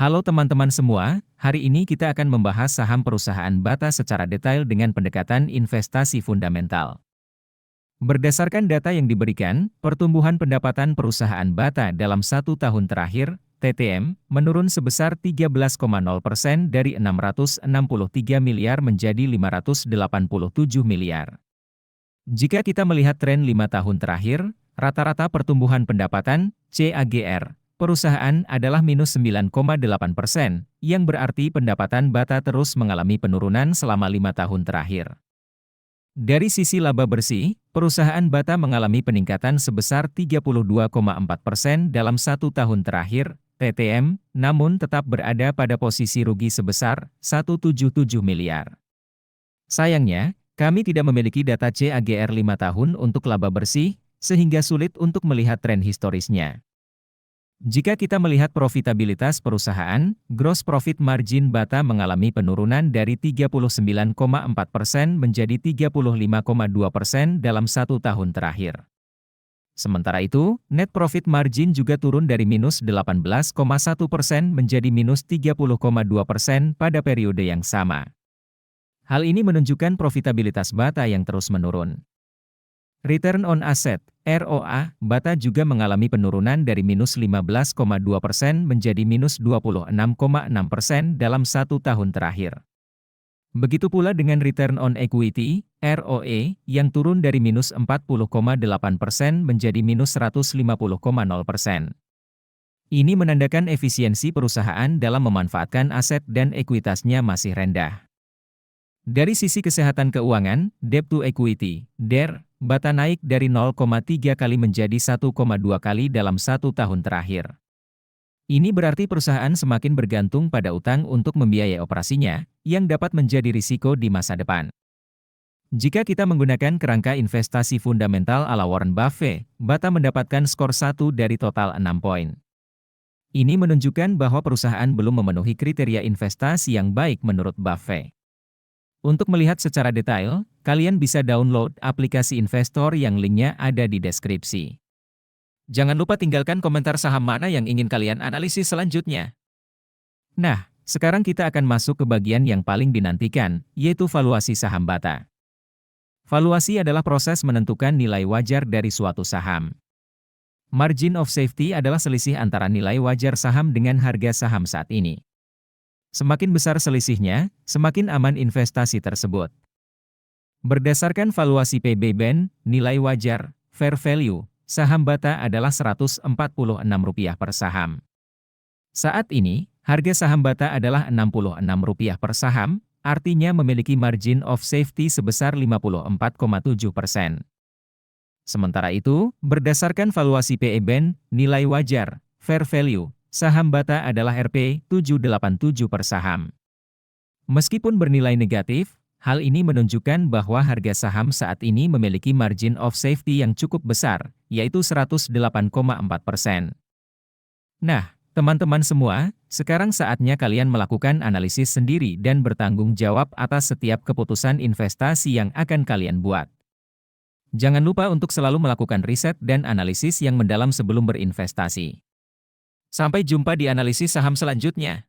Halo teman-teman semua, hari ini kita akan membahas saham perusahaan Bata secara detail dengan pendekatan investasi fundamental. Berdasarkan data yang diberikan, pertumbuhan pendapatan perusahaan Bata dalam 1 tahun terakhir, TTM, menurun sebesar 13,0% dari 663 miliar menjadi 587 miliar. Jika kita melihat tren 5 tahun terakhir, rata-rata pertumbuhan pendapatan, CAGR, perusahaan adalah minus 9,8%, yang berarti pendapatan Bata terus mengalami penurunan selama 5 tahun terakhir. Dari sisi laba bersih, perusahaan Bata mengalami peningkatan sebesar 32,4% dalam 1 tahun terakhir, TTM, namun tetap berada pada posisi rugi sebesar 177 miliar. Sayangnya, kami tidak memiliki data CAGR 5 tahun untuk laba bersih, sehingga sulit untuk melihat tren historisnya. Jika kita melihat profitabilitas perusahaan, gross profit margin Bata mengalami penurunan dari 39,4% menjadi 35,2% dalam 1 tahun terakhir. Sementara itu, net profit margin juga turun dari minus 18,1% menjadi minus 30,2% pada periode yang sama. Hal ini menunjukkan profitabilitas Bata yang terus menurun. Return on Asset, ROA, Bata juga mengalami penurunan dari minus 15,2% menjadi minus 26,6% dalam 1 tahun terakhir. Begitu pula dengan Return on Equity, ROE, yang turun dari minus 40,8% menjadi minus 150,0%. Ini menandakan efisiensi perusahaan dalam memanfaatkan aset dan ekuitasnya masih rendah. Dari sisi kesehatan keuangan, Debt to Equity, DER, Bata naik dari 0,3 kali menjadi 1,2 kali dalam 1 tahun terakhir. Ini berarti perusahaan semakin bergantung pada utang untuk membiayai operasinya, yang dapat menjadi risiko di masa depan. Jika kita menggunakan kerangka investasi fundamental ala Warren Buffett, Bata mendapatkan skor 1 dari total 6 poin. Ini menunjukkan bahwa perusahaan belum memenuhi kriteria investasi yang baik menurut Buffett. Untuk melihat secara detail, kalian bisa download aplikasi investor yang linknya ada di deskripsi. Jangan lupa tinggalkan komentar saham mana yang ingin kalian analisis selanjutnya. Nah, sekarang kita akan masuk ke bagian yang paling dinantikan, yaitu valuasi saham Bata. Valuasi adalah proses menentukan nilai wajar dari suatu saham. Margin of safety adalah selisih antara nilai wajar saham dengan harga saham saat ini. Semakin besar selisihnya, semakin aman investasi tersebut. Berdasarkan valuasi PB/BEN, nilai wajar, fair value, saham Bata adalah Rp146 per saham. Saat ini, harga saham Bata adalah Rp66 per saham, artinya memiliki margin of safety sebesar 54,7%. Sementara itu, berdasarkan valuasi PE/BEN, nilai wajar, fair value, saham Bata adalah Rp787 per saham. Meskipun bernilai negatif, hal ini menunjukkan bahwa harga saham saat ini memiliki margin of safety yang cukup besar, yaitu 108,4%. Nah, teman-teman semua, sekarang saatnya kalian melakukan analisis sendiri dan bertanggung jawab atas setiap keputusan investasi yang akan kalian buat. Jangan lupa untuk selalu melakukan riset dan analisis yang mendalam sebelum berinvestasi. Sampai jumpa di analisis saham selanjutnya.